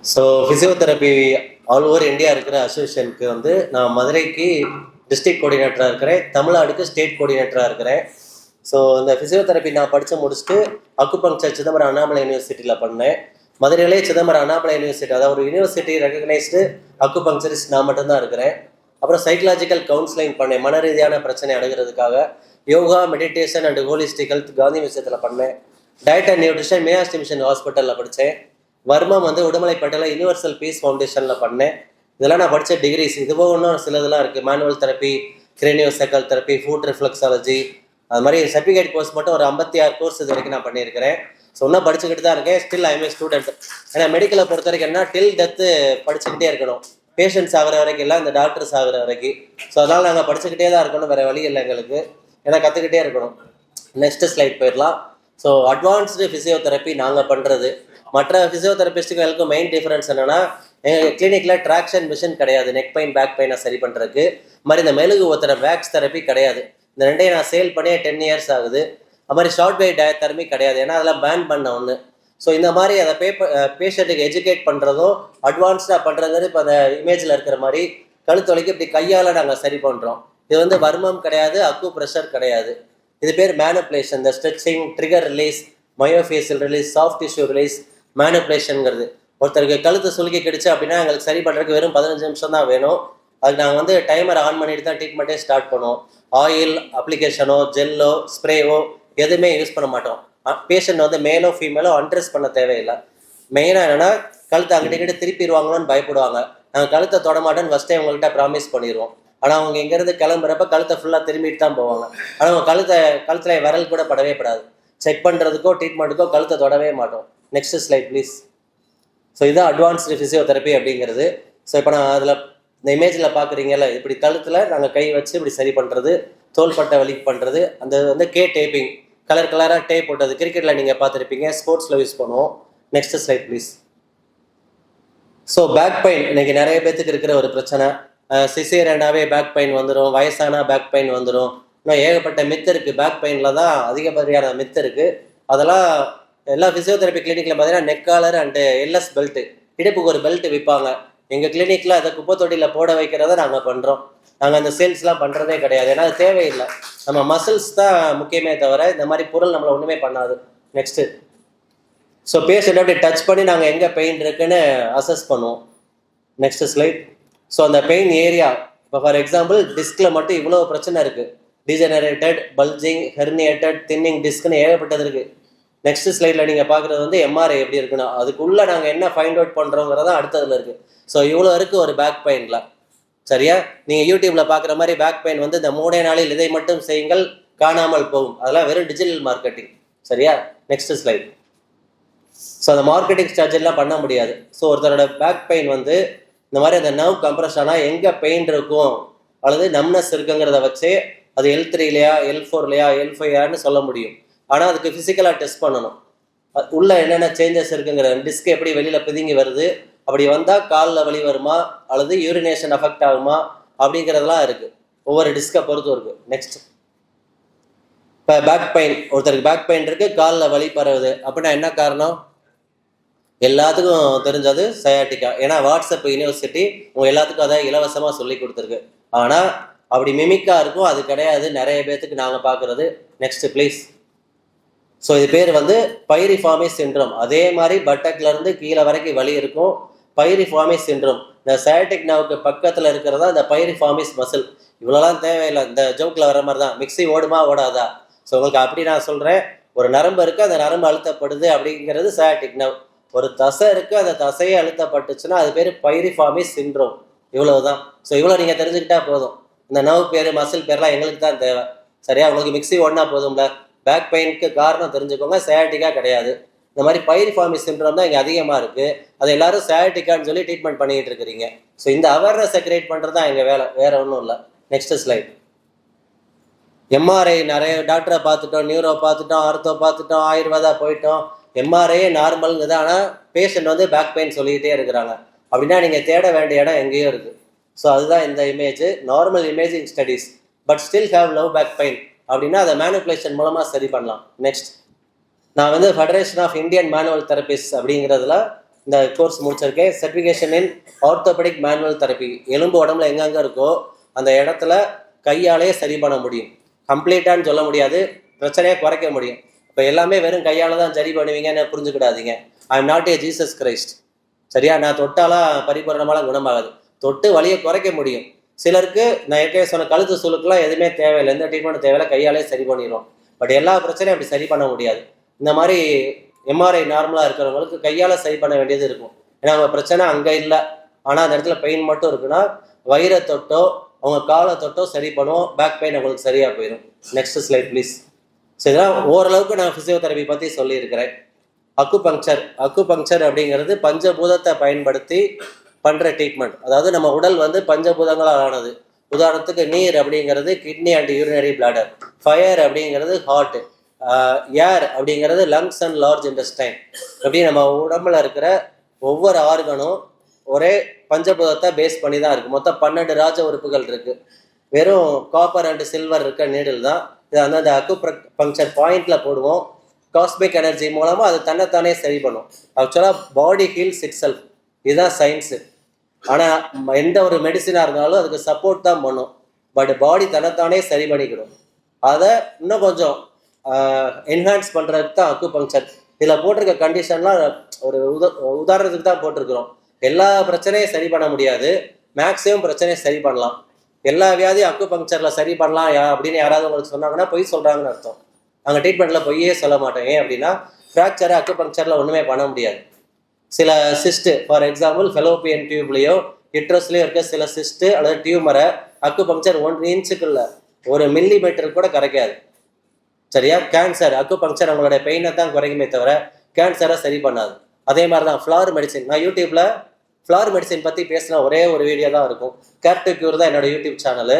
So physiotherapy all over India இருக்கிற அசோசியேஷனுக்கு வந்து நான் மதுரைக்கு டிஸ்ட்ரிக்ட் கோஆர்டினேட்டராக இருக்கிறேன், தமிழ்நாடுக்கு ஸ்டேட் கோஆர்டினேட்டராக இருக்கிறேன். ஸோ இந்த ஃபிசியோதெரப்பி நான் படித்து முடிச்சுட்டு அக்குபங்க்சர் சிதம்பரம் அண்ணாமலை யூனிவர்சிட்டியில் பண்ணேன். மதுரையிலே சிதம்பரம் அண்ணாமலை யூனிவர்சிட்டி, அதாவது ஒரு யூனிவர்சிட்டி ரெகக்னைஸ்டு அக்குபங்க்சரிஸ்ட் நான் மட்டும்தான் இருக்கிறேன். அப்புறம் சைக்கலாஜிக்கல் கவுன்சிலிங் பண்ணேன், மன ரீதியான பிரச்சனை அணுகிறதுக்காக. Yoga, meditation and holistic health Gandhi மியூசியத்தில் பண்ணேன். Diet and nutrition Meenakshi mission ஹாஸ்பிட்டலில் படித்தேன். வர்மம் வந்து உடுமலைப்பேட்டையில் யூனிவர்சல் பீஸ் ஃபவுண்டேஷனில் பண்ணேன். இதெல்லாம் நான் படித்த டிகிரிஸ். இதுவும் இன்னும் சிலதெல்லாம் இருக்குது, manual therapy, cranio சைக்கல் therapy, food reflexology, அது மாதிரி சர்டிஃபிகேட் கோர்ஸ் மட்டும் ஒரு 56 கோர்ஸ் இது வரைக்கும் நான் பண்ணியிருக்கிறேன். ஸோ இன்னும் படிச்சுக்கிட்டு தான் இருக்கேன். Still I M A student. ஏன்னா மெடிக்கலை பொறுத்த வரைக்கும் என்ன, டில் டெத்து படிச்சுக்கிட்டே இருக்கணும். பேஷண்ட்ஸ் ஆகிற வரைக்கும் இல்லை, இந்த டாக்டர்ஸ் ஆகிற வரைக்கும். ஸோ அதனால் நாங்கள் படிச்சுக்கிட்டே தான் இருக்கணும், வேறு வழி இல்லை எங்களுக்கு. ஏன்னா கற்றுக்கிட்டே இருக்கணும். நெக்ஸ்ட் ஸ்லைட் போயிடலாம். ஸோ அட்வான்ஸ்டு ஃபிசியோதெரப்பி நாங்கள் பண்ணுறது மற்ற ஃபிசியோதெரபிஸ்ட்டுகளுக்கும் மெயின் டிஃபரன்ஸ் என்னென்னா, எங்கள் கிளினிக்கில் ட்ராக்ஷன் மிஷின் கிடையாது, நெக் பெயின் பேக் பெயினை சரி பண்ணுறதுக்கு. மாதிரி இந்த மெழுகு ஊத்துற வேக்ஸ் தெரப்பி கிடையாது. இந்த ரெண்டையும் நான் சேல் பண்ணியே 10 இயர்ஸ் ஆகுது. அது மாதிரி ஷார்ட் வேவ் டயத்தெரப்பி கிடையாது, ஏன்னா அதெல்லாம் பேன் பண்ண ஒன்று. ஸோ இந்த மாதிரி அதை பேஷண்ட்டுக்கு எஜுகேட் பண்ணுறதும் அட்வான்ஸ்டாக பண்ணுறதுங்கிறது இப்போ அந்த இமேஜில் இருக்கிற மாதிரி கழுத்து வலிக்கு இப்படி கையால் நாங்கள் சரி பண்ணுறோம். இது வந்து வர்மம் கிடையாது, அக்கு ப்ரெஷர் கிடையாது. இது பேர் மேனிப்புலேஷன். இந்த stretching, trigger release, myofascial release, soft tissue release, மேனிப்புலேஷனுங்கிறது. ஒருத்தருக்கு கழுத்து சுலுக்கி கிடுச்சு அப்படின்னா எங்களுக்கு சரி பண்ணுறதுக்கு வெறும் 15 நிமிஷம் தான் வேணும். அதுக்கு நாங்கள் வந்து டைமர் ஆன் பண்ணிட்டு தான் ட்ரீட்மெண்ட்டே ஸ்டார்ட் பண்ணுவோம். ஆயில் அப்ளிகேஷனோ ஜெல்லோ ஸ்ப்ரேவோ எதுவுமே யூஸ் பண்ண மாட்டோம். பேஷண்ட் வந்து மேலோ ஃபீமேலோ அண்ட்ரெஸ் பண்ண தேவையில்லை. மெயினாக என்னென்னா, கழுத்தை அங்கிட்ட திருப்பிடுவாங்களோன்னு பயப்படுவாங்க. நாங்கள் கழுத்தை தொடமாட்டோன்னு ஃபஸ்ட்டே அவங்கள்ட்ட ப்ராமிஸ் பண்ணிடுவோம். ஆனால் அவங்க இங்கேருந்து கிளம்புறப்ப கழுத்தை ஃபுல்லாக திரும்பிட்டு தான் போவாங்க. ஆனால் அவங்க கழுத்தில் விரல் கூட படவே படாது. செக் பண்ணுறதுக்கோ ட்ரீட்மெண்ட்டுக்கோ கழுத்தை தொடவே மாட்டோம். Next slide please. ஸோ இதுதான் அட்வான்ஸ்டு ஃபிசியோதெரப்பி அப்படிங்கிறது. ஸோ இப்போ நான் அதில் இந்த இமேஜில் பார்க்குறீங்கல்ல, இப்படி கழுத்தில் நாங்கள் கை வச்சு இப்படி சரி பண்ணுறது, தோள்பட்டை வலி பண்ணுறது. அந்த வந்து டேப்பிங், கலர் கலராக டேப் போட்டது கிரிக்கெட்டில் நீங்கள் பார்த்துருப்பீங்க, ஸ்போர்ட்ஸில் யூஸ் பண்ணுவோம். Next slide please. So back pain இன்றைக்கி நிறைய பேர்த்துக்கு இருக்கிற ஒரு பிரச்சனை. சிசேரியனாகவே பேக் பெயின் வந்துடும், வயசானா பேக் பெயின் வந்துடும். இன்னும் ஏகப்பட்ட மித்து இருக்குது. பேக் பெயினில் தான் அதிகப்படியான மித்து இருக்குது. அதெல்லாம் எல்லா ஃபிசியோதெரப்பி கிளினிக்கில் பார்த்தீங்கன்னா neck collar and LS belt, இடுப்புக்கு ஒரு பெல்ட் விற்பாங்க. எங்கள் கிளினிக்கில் அதை குப்பை தொட்டியில் போட வைக்கிறத நாங்கள் பண்ணுறோம். நாங்கள் அந்த சேல்ஸ்லாம் பண்ணுறதே கிடையாது, ஏன்னா அது தேவையில்லை. நம்ம மசில்ஸ் தான் முக்கியமே தவிர இந்த மாதிரி பொருள் நம்மளை ஒன்றுமே பண்ணாது. நெக்ஸ்ட்டு. ஸோ பேஷண்ட் அப்படி டச் பண்ணி நாங்கள் எங்கே பெயின் இருக்குன்னு அசஸ் பண்ணுவோம். Next slide. ஸோ அந்த பெயின் ஏரியா, இப்போ ஃபார் எக்ஸாம்பிள் டிஸ்கில் மட்டும் இவ்வளோ பிரச்சனை இருக்குது. டிஜெனரேட்டட், பல்ஜிங், ஹெர்னியேட்டட், தின்னிங் டிஸ்க்னு ஏகப்பட்டது இருக்குது. நெக்ஸ்ட் ஸ்லைடில் நீங்கள் பார்க்குறது வந்து எம்ஆர்ஐ எப்படி இருக்குன்னா, அதுக்குள்ளே நாங்கள் என்ன ஃபைண்ட் அவுட் பண்ணுறோங்கிறதான் அடுத்ததில் இருக்குது. ஸோ இவ்வளோ இருக்குது ஒரு பேக் பெயினில். சரியா? நீங்கள் யூடியூப்பில் பார்க்குற மாதிரி பேக் பெயின் வந்து இந்த 3 நாளில் இதை மட்டும் செய்யுங்கள் காணாமல் போகும், அதெல்லாம் வெறும் டிஜிட்டல் மார்க்கெட்டிங். சரியா? Next slide. ஸோ அந்த மார்க்கெட்டிங் ஸ்ட்ராட்டஜிலாம் பண்ண முடியாது. ஸோ ஒருத்தரோட பேக் பெயின் வந்து இந்த மாதிரி அந்த நர்வ் கம்ப்ரெஷனாக எங்கே பெயின் இருக்கும் அல்லது நம்னஸ் இருக்குங்கிறத வச்சு அது L3லையா L4லையா L5ன்னு சொல்ல முடியும். ஆனால் அதுக்கு ஃபிசிக்கலாக டெஸ்ட் பண்ணணும். உள்ளே என்னென்ன சேஞ்சஸ் இருக்குங்கிற, டிஸ்க் எப்படி வெளியில் பிதுங்கி வருது, அப்படி வந்தால் காலில் வலி வருமா அல்லது யூரினேஷன் அஃபெக்ட் ஆகுமா அப்படிங்கிறதெல்லாம் இருக்குது. ஒவ்வொரு டிஸ்கை பொறுத்தும் இருக்குது. நெக்ஸ்ட். இப்போ பேக் பெயின், ஒருத்தருக்கு பேக் பெயின் இருக்குது, காலில் வலி பரவுது அப்படின்னா என்ன காரணம்? எல்லாத்துக்கும் தெரிஞ்சது சயாட்டிக்கா. ஏன்னா வாட்ஸ்அப் யூனிவர்சிட்டி உங்கள் எல்லாத்துக்கும் அதை இலவசமாக சொல்லி கொடுத்துருக்கு. ஆனால் அப்படி மிமிக்காக இருக்கும், அது கிடையாது. நிறைய பேர்த்துக்கு நாங்கள் பார்க்குறது. Next please. ஸோ இது பேர் வந்து பைரிஃபார்மிஸ் சிண்ட்ரோம். அதே மாதிரி பட்டக்லேருந்து கீழே வரைக்கும் வலி இருக்கும், பைரிஃபார்மிஸ் சிண்ட்ரோம். இந்த சயாட்டிக் நர்வுக்கு பக்கத்தில் இருக்கிறதா இந்த பைரிஃபார்மிஸ் மசில். இவ்வளோலாம் தேவையில்லை, இந்த ஜோக்கில் வர மாதிரி தான். மிக்ஸி ஓடுமா ஓடாதா? ஸோ உங்களுக்கு அப்படி நான் சொல்கிறேன், ஒரு நரம்பு இருக்குது, அந்த நரம்பு அழுத்தப்படுது அப்படிங்கிறது சயாட்டிக் நர்வ். ஒரு தசை இருக்குது, அந்த தசையே அழுத்தப்பட்டுச்சுன்னா அது பேர் பைரிஃபார்மிஸ் சிண்ட்ரோம். இவ்வளவு தான். ஸோ இவ்வளோ நீங்கள் தெரிஞ்சுக்கிட்டா போதும். இந்த நர்வ் பேர், மசில் பேர்லாம் எங்களுக்கு தான் தேவை. சரியா? உங்களுக்கு மிக்ஸி ஓடினா போதும்ல. பேக் பெயினுக்கு காரணம் தெரிஞ்சுக்கோங்க, சயாட்டிக்கா கிடையாது. இந்த மாதிரி பைரிஃபார்மிஸ் சிண்ட்ரோம் தான் இங்கே அதிகமாக இருக்குது. அதை எல்லாரும் சயாட்டிக்கான்னு சொல்லி ட்ரீட்மெண்ட் பண்ணிக்கிட்டு இருக்கிறீங்க. ஸோ இந்த அவேர்னஸை கிரியேட் பண்ணுறது தான் எங்கள் வேலை, வேறு ஒன்றும் இல்லை. Next slide. எம்ஆர்ஐ நிறைய டாக்டரை பார்த்துட்டோம், நியூரோ பார்த்துட்டோம், ஆர்த்தோ பார்த்துட்டோம், ஆயுர்வேதா போயிட்டோம். எம்ஆர்ஐ நார்மலுங்குது, ஆனால் பேஷண்ட் வந்து பேக் பெயின் சொல்லிக்கிட்டே இருக்கிறாங்க. அப்படின்னா நீங்கள் தேட வேண்டிய இடம் எங்கேயோ இருக்குது. ஸோ அதுதான் இந்த image. Normal imaging studies but still have low back pain அப்படின்னா அதை மேனிப்புலேஷன் மூலமாக சரி பண்ணலாம். நெக்ஸ்ட். நான் வந்து federation of Indian manual therapist அப்படிங்கிறதுல இந்த கோர்ஸ் முடிச்சிருக்கேன். Certification in orthopaedic manual therapy. எலும்பு உடம்புல எங்கெங்கே இருக்கோ அந்த இடத்துல கையாலே சரி பண்ண முடியும். கம்ப்ளீட்டான்னு சொல்ல முடியாது, பிரச்சனையை குறைக்க முடியும். இப்போ எல்லாமே வெறும் கையால் தான் சரி பண்ணுவீங்கன்னு புரிஞ்சுக்கிடாதீங்க. I am not a Jesus Christ. சரியா? நான் தொட்டாலாம் பரிபூரணமாலாம் குணமாகாது. தொட்டு வலியை குறைக்க முடியும். சிலருக்கு நான் ஏற்கனவே சொன்ன கழுத்து சுளுக்குலாம் எதுவுமே தேவையில்லை, எந்த ட்ரீட்மெண்ட் தேவையில்லை, கையாலே சரி பண்ணிடுவோம். பட் எல்லா பிரச்சனையும் அப்படி சரி பண்ண முடியாது. இந்த மாதிரி எம்ஆர்ஐ நார்மலாக இருக்கிறவங்களுக்கு கையால் சரி பண்ண வேண்டியது இருக்கும். ஏன்னா அவங்க பிரச்சனை அங்கே இல்லை, ஆனால் அந்த இடத்துல பெயின் மட்டும் இருக்குன்னா வயிறை தொட்டோ அவங்க காலை தொட்டோ சரி பண்ணுவோம். பேக் பெயின் அவங்களுக்கு சரியாக போயிடும். Next slide please. ஸோ இதெல்லாம் ஓரளவுக்கு நான் ஃபிசியோதெரப்பி பற்றி சொல்லியிருக்கிறேன். அக்குபங்க்சர் அப்படிங்கிறது பஞ்சபூதத்தை பயன்படுத்தி பண்ணுற ட்ரீட்மெண்ட். அதாவது நம்ம உடல் வந்து பஞ்சபூதங்களால் ஆனது. உதாரணத்துக்கு நீர் அப்படிங்கிறது kidney and urinary bladder, fire அப்படிங்கிறது ஹார்ட், ஏர் அப்படிங்கிறது லங்ஸ் அண்ட் லார்ஜ் இன்டெஸ்டைன். அப்படி நம்ம உடம்புல இருக்கிற ஒவ்வொரு ஆர்கனும் ஒரே பஞ்சபூதத்தை பேஸ் பண்ணி தான் இருக்குது. மொத்தம் 12 ராஜ உறுப்புகள் இருக்குது. வெறும் காப்பர் அண்ட் சில்வர் இருக்க நீடில் தான் இது அந்த அக்குபங்க்சர் பாயிண்டில் போடுவோம். காஸ்மிக் எனர்ஜி மூலமாக அது தன்னைத்தானே சரி பண்ணும். ஆக்சுவலாக பாடி ஹீல்ஸ் இட் செல்ஃப். இதுதான் சயின்ஸு. ஆனால் எந்த ஒரு மெடிசனாக இருந்தாலும் அதுக்கு சப்போர்ட் தான் பண்ணும். பட் பாடி தன்னைத்தானே சரி பண்ணிக்கிடும். அதை இன்னும் கொஞ்சம் என்ஹான்ஸ் பண்ணுறதுக்கு தான் அக்குபங்க்சர். இதில் போட்டிருக்க கண்டிஷன்லாம் ஒரு உதாரணத்துக்கு தான் போட்டிருக்கிறோம். எல்லா பிரச்சனையும் சரி பண்ண முடியாது, மேக்ஸிமம் பிரச்சனையை சரி பண்ணலாம். எல்லா வியாதியும் அக்குபங்க்சரில் சரி பண்ணலாம் அப்படின்னு யாராவது உங்களுக்கு சொன்னாங்கன்னா பொய் சொல்கிறாங்கன்னு அர்த்தம். நாங்கள் ட்ரீட்மெண்ட்டில் பொய்யே சொல்ல மாட்டோம். ஏன் அப்படின்னா ஃப்ராக்சரை அக்குபங்க்சரில் ஒன்றுமே பண்ண முடியாது. சில சிஸ்ட்டு, ஃபார் எக்ஸாம்பிள் ஃபெலோப்பியன் டியூப்லேயோ யுட்ரஸ்லேயோ இருக்க சில சிஸ்ட்டு அல்லது டியூமரை அக்குபங்க்சர் 1 இன்ச்சுக்குள்ள 1 மில்லிமீட்டர் கூட குறைக்காது. சரியா? கேன்சர் அக்குபங்க்சர் அவங்களுடைய பெயினை தான் குறைக்குமே தவிர கேன்சரை சரி பண்ணாது. அதே மாதிரி தான் ஃப்ளார் மெடிசின். நான் யூடியூப்பில் ஃப்ளார் மெடிசின் பற்றி பேசின ஒரே ஒரு வீடியோ தான் இருக்கும். கேர் டு கியூர் தான் என்னோட யூடியூப் சேனலு.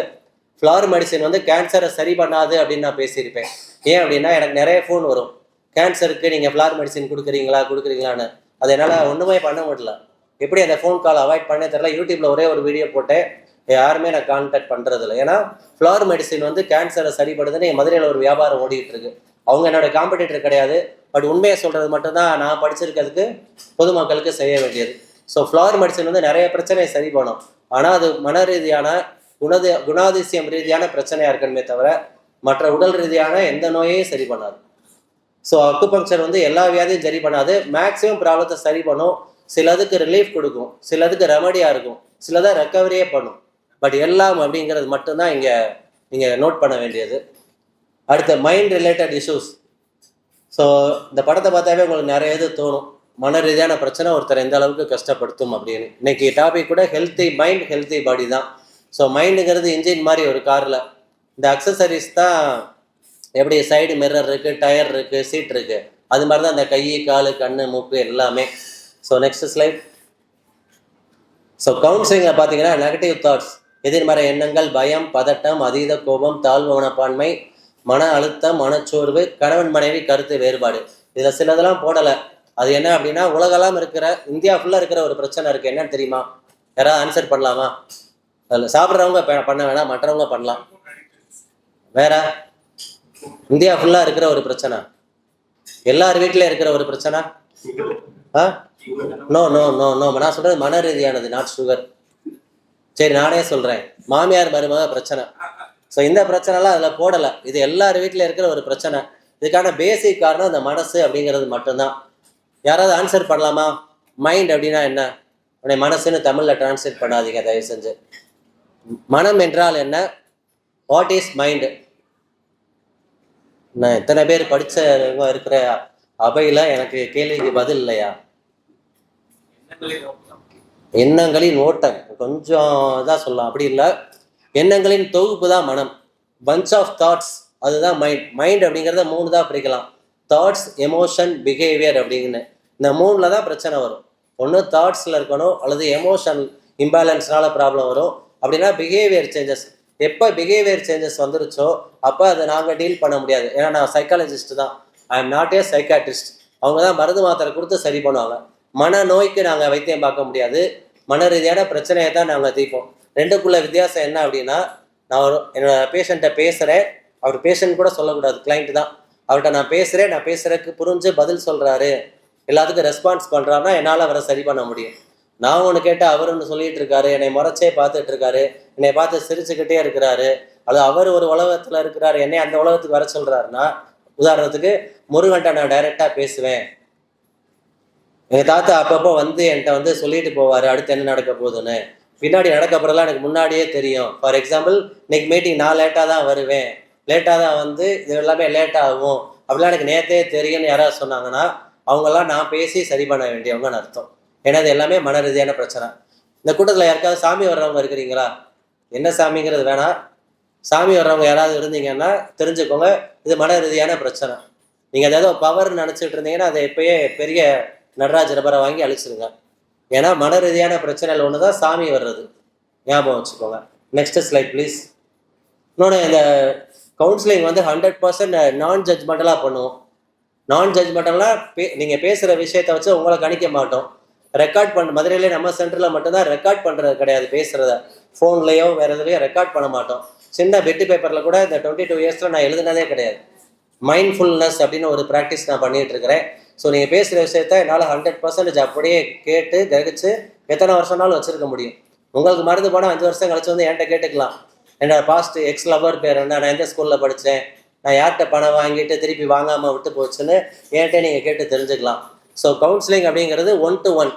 ஃப்ளார் மெடிசின் வந்து கேன்சரை சரி பண்ணாது அப்படின்னு நான் பேசியிருப்பேன். ஏன் அப்படின்னா எனக்கு நிறைய ஃபோன் வரும், கேன்சருக்கு நீங்கள் ஃப்ளார் மெடிசின் கொடுக்குறீங்களான்னு. அது என்னால் ஒன்றுமே பண்ண முடியல. எப்படி அந்த ஃபோன் கால் அவாய்ட் பண்ணே தெரியல. யூடியூப்பில் ஒரே ஒரு வீடியோ போட்டேன், யாருமே நான் கான்டாக்ட் பண்ணுறதில்ல. ஏன்னா ஃப்ளார் மெடிசின் வந்து கேன்சரை சரி பண்ணுதுன்னு என் மதுரையில் ஒரு வியாபாரம் ஓடிட்டு இருக்கு. அவங்க என்னோட காம்படிட்டர் கிடையாது. பட் உண்மையை சொல்கிறது மட்டும்தான் நான் படிச்சிருக்கிறதுக்கு பொதுமக்களுக்கு செய்ய வேண்டியது. ஸோ ஃப்ளார் மெடிசின் வந்து நிறைய பிரச்சனையை சரி பண்ணும். ஆனால் அது மன ரீதியான குணாதிசயம் ரீதியான பிரச்சனையாக இருக்கணுமே தவிர மற்ற உடல் ரீதியான எந்த நோயையும் சரி பண்ணாது. ஸோ அக்குபங்க்சர் வந்து எல்லா வியாதியும் சரி பண்ணாது, மேக்ஸிமம் ப்ராப்ளத்தை சரி பண்ணும். சிலதுக்கு ரிலீஃப் கொடுக்கும், சிலதுக்கு ரெமடியாக இருக்கும், சிலதை ரெக்கவரியே பண்ணும். பட் எல்லாம் அப்படிங்கிறது மட்டும்தான் இங்கே நீங்கள் நோட் பண்ண வேண்டியது. அடுத்த மைண்ட் ரிலேட்டட் இஷ்யூஸ். ஸோ இந்த படத்தை பார்த்தாவே உங்களுக்கு நிறைய இது தோணும், மன ரீதியான பிரச்சனை ஒருத்தர் எந்த அளவுக்கு கஷ்டப்படுத்தும் அப்படின்னு. இன்னைக்கு டாபிக் கூட ஹெல்த்தி மைண்ட் ஹெல்த்தி பாடி தான். ஸோ மைண்டுங்கிறது இன்ஜின் மாதிரி ஒரு காரில். இந்த அக்சசரிஸ் தான் எப்படி சைடு மிரர் இருக்குது, டயர் இருக்குது, சீட் இருக்குது, அது மாதிரி தான் இந்த கை கால் கண் மூக்கு எல்லாமே. So next slide. ஸோ கவுன்சிலிங்கில் பார்த்தீங்கன்னா நெகட்டிவ் தாட்ஸ், எதிர்மறை எண்ணங்கள், பயம், பதட்டம், அதீத கோபம், தாழ்வு மனப்பான்மை, மன அழுத்தம், மனச்சோர்வு, கணவன் மனைவி கருத்து வேறுபாடு. இதில் சிலதெல்லாம் போடலை. அது என்ன அப்படின்னா உலகெல்லாம் இருக்கிற, இந்தியா ஃபுல்லாக இருக்கிற ஒரு பிரச்சனை இருக்குது. என்னன்னு தெரியுமா? யாராவது ஆன்சர் பண்ணலாமா? அதில் சாப்பிட்றவங்க பண்ண வேணாம், மற்றவங்க பண்ணலாம். வேற இந்தியா ஃபுல்லாக இருக்கிற ஒரு பிரச்சனை, எல்லார் வீட்டிலையும் இருக்கிற ஒரு பிரச்சனை. நோ நோ நோ நோ நான் சொல்கிறது மன ரீதியானது, நாட் சுகர். சரி நானே சொல்கிறேன், மாமியார் மருமக பிரச்சனை. ஸோ இந்த பிரச்சனைலாம் அதில் போடலை. இது எல்லார் வீட்டில் இருக்கிற ஒரு பிரச்சனை. இதுக்கான பேசிக் காரணம் இந்த மனசு அப்படிங்கிறது மட்டும்தான். யாராவது ஆன்சர் பண்ணலாமா? மைண்ட் அப்படின்னா என்ன? உன்னை மனசுன்னு தமிழில் டிரான்ஸ்லேட் பண்ணாதீங்க தயவு செஞ்சு. மனம் என்றால் என்ன? What is mind? நான் எத்தனை பேர் படித்தவங்க இருக்கிற அவையில் எனக்கு கேள்விக்கு பதில் இல்லையா? எண்ணங்களின் ஓட்டம், கொஞ்சம் இதாக சொல்லலாம், அப்படி இல்லை. எண்ணங்களின் தொகுப்பு தான் மனம். பஞ்ச் ஆஃப் தாட்ஸ், அதுதான் மைண்ட். மைண்ட் அப்படிங்கிறத 3 தான் பிரிக்கலாம்: தாட்ஸ், எமோஷன், பிஹேவியர் அப்படிங்கன்னு. இந்த 3ல் தான் பிரச்சனை வரும். ஒன்று தாட்ஸில் இருக்கணும், அல்லது எமோஷன் இம்பேலன்ஸ்னால ப்ராப்ளம் வரும். அப்படின்னா பிஹேவியர் சேஞ்சஸ். எப்போ பிஹேவியர் சேஞ்சஸ் வந்துருச்சோ அப்போ அதை நாங்கள் டீல் பண்ண முடியாது. ஏன்னா நான் சைக்காலஜிஸ்ட் தான், ஐ எம் நாட் ஏ சைக்காட்ரிஸ்ட். அவங்க தான் மருந்து மாத்திரை கொடுத்து சரி பண்ணுவாங்க. மனநோய்க்கு நாங்கள் வைத்தியம் பார்க்க முடியாது, மன ரீதியான பிரச்சனையை தான் நாங்கள் தீர்ப்போம். ரெண்டுக்குள்ள வித்தியாசம் என்ன அப்படின்னா, நான் என்னோட பேஷண்ட்டை பேசுகிறேன், அவர் பேஷண்ட் கூட சொல்லக்கூடாது, கிளைண்ட் தான். அவர்கிட்ட நான் பேசுகிறதுக்கு புரிஞ்சு பதில் சொல்கிறாரு, எல்லாத்துக்கும் ரெஸ்பான்ஸ் பண்ணுறாருன்னா என்னால் அவரை சரி பண்ண முடியும். நான் ஒன்று கேட்டால் அவர் ஒன்று சொல்லிட்டு இருக்காரு, என்னை முறைச்சே பார்த்துட்டு இருக்காரு, என்னை பார்த்து சிரிச்சுக்கிட்டே இருக்கிறாரு, அது அவர் ஒரு உலகத்தில் இருக்கிறாரு, என்னை அந்த உலகத்துக்கு வர சொல்கிறாருன்னா, உதாரணத்துக்கு முருகன்ட்ட நான் டைரெக்டாக பேசுவேன். எங்கள் தாத்தா அப்பப்போ வந்து என்கிட்ட வந்து சொல்லிட்டு போவார் அடுத்து என்ன நடக்க போகுதுன்னு. பின்னாடி நடக்க போகிறதெல்லாம் எனக்கு முன்னாடியே தெரியும். ஃபார் எக்ஸாம்பிள், இன்னைக்கு மீட்டிங் நான் லேட்டாக தான் வருவேன், லேட்டாக தான் வந்து இது எல்லாமே லேட் ஆகும் அப்படிலாம் எனக்கு நேற்றே தெரியும்னு யாராவது சொன்னாங்கன்னா அவங்கெல்லாம் நான் பேசி சரி பண்ண வேண்டியவங்கன்னு அர்த்தம். ஏன்னா இது எல்லாமே மன ரீதியான பிரச்சனை. இந்த கூட்டத்தில் யாருக்காவது சாமி வர்றவங்க இருக்கிறீங்களா? என்ன சாமிங்கிறது வேணாம், சாமி வர்றவங்க யாராவது இருந்தீங்கன்னா தெரிஞ்சுக்கோங்க, இது மன ரீதியான பிரச்சனை. நீங்கள் ஏதாவது பவர்னு நினச்சிட்டு இருந்தீங்கன்னா அதை எப்பயே பெரிய நடராஜ ரபரை வாங்கி அழிச்சிருங்க. ஏன்னா மன ரீதியான பிரச்சனையில் ஒன்று தான் சாமி வர்றது, ஞாபகம் வச்சுக்கோங்க. Next slide please. இன்னொன்று, இந்த கவுன்சிலிங் வந்து 100% நான் ஜட்ஜ்மெண்டலாக பண்ணுவோம். நான் ஜட்ஜ்மெண்டலாக நீங்கள் பேசுகிற விஷயத்தை வச்சு உங்களை கணிக்க மாட்டோம். ரெக்கார்ட் பண்ண மதுரையிலே நம்ம சென்டரில் மட்டும்தான் ரெக்கார்ட் பண்ணுறது கிடையாது, பேசுகிறத ஃபோன்லேயோ வேறு எதுலையோ ரெக்கார்ட் பண்ண மாட்டோம். சின்ன பெட்டு பேப்பரில் கூட இந்த 22 இயர்ஸில் நான் எழுதினதே கிடையாது. மைண்ட்ஃபுல்னஸ் அப்படின்னு ஒரு ப்ராக்டிஸ் நான் பண்ணிகிட்டு இருக்கிறேன். ஸோ நீங்கள் பேசுகிற விஷயத்த என்னால் 100% அப்படியே கேட்டு கிரகிச்சு எத்தனை வருஷம்னாலும் வச்சுருக்க முடியும். உங்களுக்கு மருந்து போனால் 5 வருஷம் கழிச்சு வந்து என்கிட்ட கேட்டுக்கலாம், என்னோட பாஸ்ட் எக்ஸ் லவர் பேர் என்ன, நான் எந்த ஸ்கூலில் படித்தேன், நான் யார்கிட்ட பணம் வாங்கிட்டு திருப்பி வாங்காமல் விட்டு போச்சுன்னு என்கிட்ட நீங்கள் கேட்டு தெரிஞ்சுக்கலாம். ஸோ கவுன்சிலிங் அப்படிங்கிறது 1 to 1.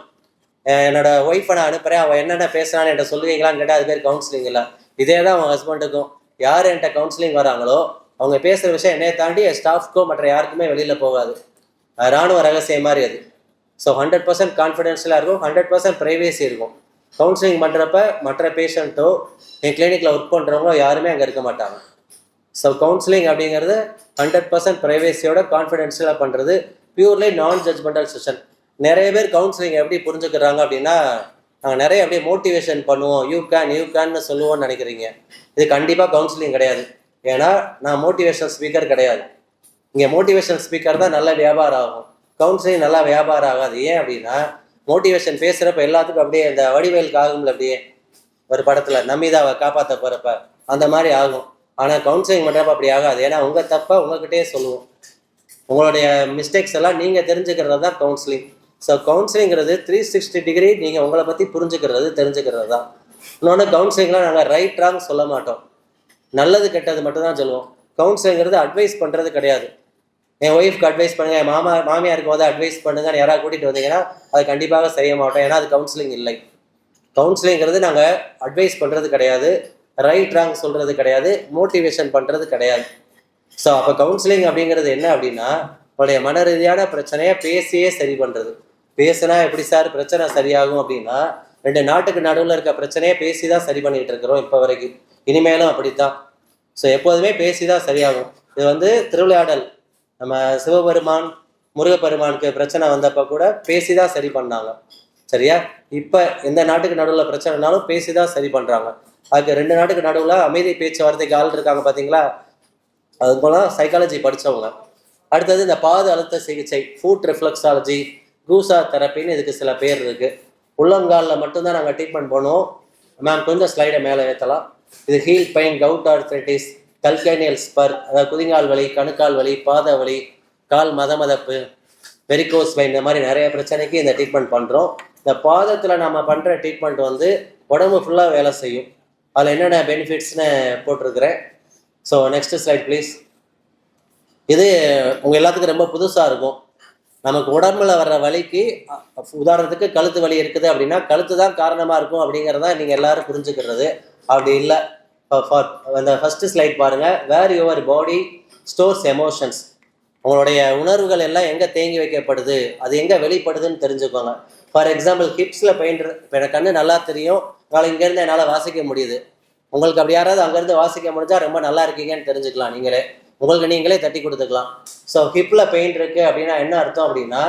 என்னோட ஒய்ஃபை நான் அனுப்புகிறேன், அவள் என்னென்ன பேசுகிறான்னு என்கிட்ட சொல்லுவீங்களான்னு கேட்டால் அது பேர் கவுன்சிலிங் இல்லை. இதே தான் உங்கள் ஹஸ்பண்டுக்கும். யார் என்கிட்ட கவுன்சிலிங் வராங்களோ அவங்க பேசுகிற விஷயம் என்னையை தாண்டி ஸ்டாஃப்க்கோ மற்ற யாருக்குமே வெளியில் போகாது. இராணுவ ரகசியம் மாதிரி அது. ஸோ 100% கான்ஃபிடென்ஷியலாக இருக்கும், 100% ப்ரைவேசி இருக்கும். கவுன்சிலிங் பண்ணுறப்ப மற்ற பேஷண்ட்டோ என் கிளினிக்கில் ஒர்க் பண்ணுறவங்களோ யாருமே அங்கே இருக்க மாட்டாங்க. ஸோ கவுன்சிலிங் அப்படிங்கிறது 100% ப்ரைவேசியோட கான்ஃபிடென்ஷியலாக பண்ணுறது, பியூர்லி நான் ஜட்ஜ்மெண்டல் செஷன். நிறைய பேர் கவுன்சிலிங் எப்படி புரிஞ்சுக்கிறாங்க அப்படின்னா, நாங்கள் நிறைய அப்படியே மோட்டிவேஷன் பண்ணுவோம், யூ கேன்னு சொல்லுவோம்னு நினைக்கிறீங்க. இது கண்டிப்பாக கவுன்சிலிங் கிடையாது. ஏன்னா நான் மோட்டிவேஷனல் ஸ்பீக்கர் கிடையாது. இங்கே மோட்டிவேஷனல் ஸ்பீக்கர் தான் நல்ல வியாபாரம் ஆகும், கவுன்சிலிங் நல்லா வியாபாரம் ஆகாது. ஏன் அப்படின்னா, மோட்டிவேஷன் பேசுகிறப்ப எல்லாத்துக்கும் அப்படியே இந்த வடிவேலுக்கு ஆகும்ல, அப்படியே ஒரு படத்தில் நமிதாவை காப்பாற்ற போகிறப்ப அந்த மாதிரி ஆகும். ஆனால் கவுன்சிலிங் பண்ணுறப்ப அப்படி ஆகாது. ஏன்னா உங்கள் தப்பை உங்கள்கிட்டயே சொல்லுவோம், உங்களுடைய மிஸ்டேக்ஸ் எல்லாம் நீங்கள் தெரிஞ்சுக்கிறது தான் கவுன்சிலிங். ஸோ கவுன்சிலிங்கிறது 360 டிகிரி நீங்கள் உங்களை பற்றி புரிஞ்சுக்கிறது தெரிஞ்சுக்கிறது தான். இன்னொன்று, கவுன்சிலிங்கில் நாங்கள் ரைட் ராங் சொல்ல மாட்டோம், நல்லது கெட்டது மட்டும்தான் சொல்லுவோம். கவுன்சிலிங்கிறது அட்வைஸ் பண்ணுறது கிடையாது. என் ஒய்ஃப்க்கு அட்வைஸ் பண்ணுங்க, என் மாமியாருக்கு போது அட்வைஸ் பண்ணுங்கன்னு யாராவது கூட்டிகிட்டு வந்தீங்கன்னா அது கண்டிப்பாக செய்ய மாட்டோம். ஏன்னா அது கவுன்சிலிங் இல்லை. கவுன்சிலிங்கிறது நாங்கள் அட்வைஸ் பண்ணுறது கிடையாது, ரைட் ராங் சொல்கிறது கிடையாது, மோட்டிவேஷன் பண்ணுறது கிடையாது. ஸோ அப்போ கவுன்சிலிங் அப்படிங்கிறது என்ன அப்படின்னா, உங்களுடைய மன ரீதியான பிரச்சனையை பேசியே சரி பண்ணுறது. பேசுனா எப்படி சார் பிரச்சனை சரியாகும் அப்படின்னா, 2 நாட்டுக்கு நடுவில் இருக்க பிரச்சனையை பேசி தான் சரி பண்ணிகிட்டு இருக்கிறோம் இப்போ வரைக்கும், இனிமேலும் அப்படித்தான். ஸோ எப்போதுமே பேசி தான் சரியாகும். இது வந்து திருவிளையாடல், நம்ம சிவபெருமான் முருகப்பெருமானுக்கு பிரச்சனை வந்தப்போ கூட பேசி தான் சரி பண்ணாங்க, சரியா? இப்போ எந்த நாட்டுக்கு நடுவில் பிரச்சனைனாலும் பேசி தான் சரி பண்ணுறாங்க. அதுக்கு 2 நாட்டுக்கு நடுவில் அமைதி பேச்சுவார்த்தைக்கு ஆள் இருக்காங்க பார்த்தீங்களா, அது போல சைக்காலஜி படித்தவங்க. அடுத்தது இந்த பாத அழுத்த சிகிச்சை, ஃபுட் ரிஃப்ளெக்ஸாலஜி, கூசா தெரப்பின்னு இதுக்கு சில பேர் இருக்குது. உள்ளங்காலில் மட்டும்தான் நாங்கள் ட்ரீட்மெண்ட் பண்ணுவோம். மேம் கொஞ்சம் ஸ்லைடை மேலே ஏற்றலாம். இது heel pain, gout arthritis, calcaneal spur, அதாவது குதிங்கால் வலி, கணுக்கால் வலி, பாத வலி, கால் மதமதப்பு, வெரிகோஸ் வெயின், இந்த மாதிரி நிறைய பிரச்சனைக்கு இந்த ட்ரீட்மெண்ட் பண்ணுறோம். இந்த பாதத்தில் நம்ம பண்ணுற ட்ரீட்மெண்ட் வந்து உடம்பு ஃபுல்லாக வேலை செய்யும். அதில் என்னென்ன பெனிஃபிட்ஸ்னு போட்டிருக்கிறேன். So next slide please. இது உங்கள் எல்லாத்துக்கும் ரொம்ப புதுசாக இருக்கும். நமக்கு உடம்புல வர்ற வலிக்கு, உதாரணத்துக்கு கழுத்து வலி இருக்குது அப்படின்னா கழுத்து தான் காரணமாக இருக்கும் அப்படிங்கிறத நீங்கள் எல்லாரும் புரிஞ்சுக்கிறது. அப்படி இல்லை. அந்த ஃபர்ஸ்ட் ஸ்லைட் பாருங்கள். வேர் யுவர் பாடி ஸ்டோர்ஸ் எமோஷன்ஸ். உங்களுடைய உணர்வுகள் எல்லாம் எங்கே தேங்கி வைக்கப்படுது, அது எங்கே வெளிப்படுதுன்னு தெரிஞ்சுக்கோங்க. ஃபார் எக்ஸாம்பிள், ஹிப்ஸில் பெயின், இப்போ எனக்கு கண்ணு நல்லா தெரியும், அதனால் இங்கேருந்து என்னால் வாசிக்க முடியுது. உங்களுக்கு அப்படி யாராவது அங்கேருந்து வாசிக்க முடிஞ்சால் ரொம்ப நல்லா இருக்கீங்கன்னு தெரிஞ்சுக்கலாம், உங்களுக்கு நீங்களே தட்டி கொடுத்துக்கலாம். ஸோ ஹிப்பில் பெயின் இருக்குது அப்படின்னா என்ன அர்த்தம் அப்படின்னா,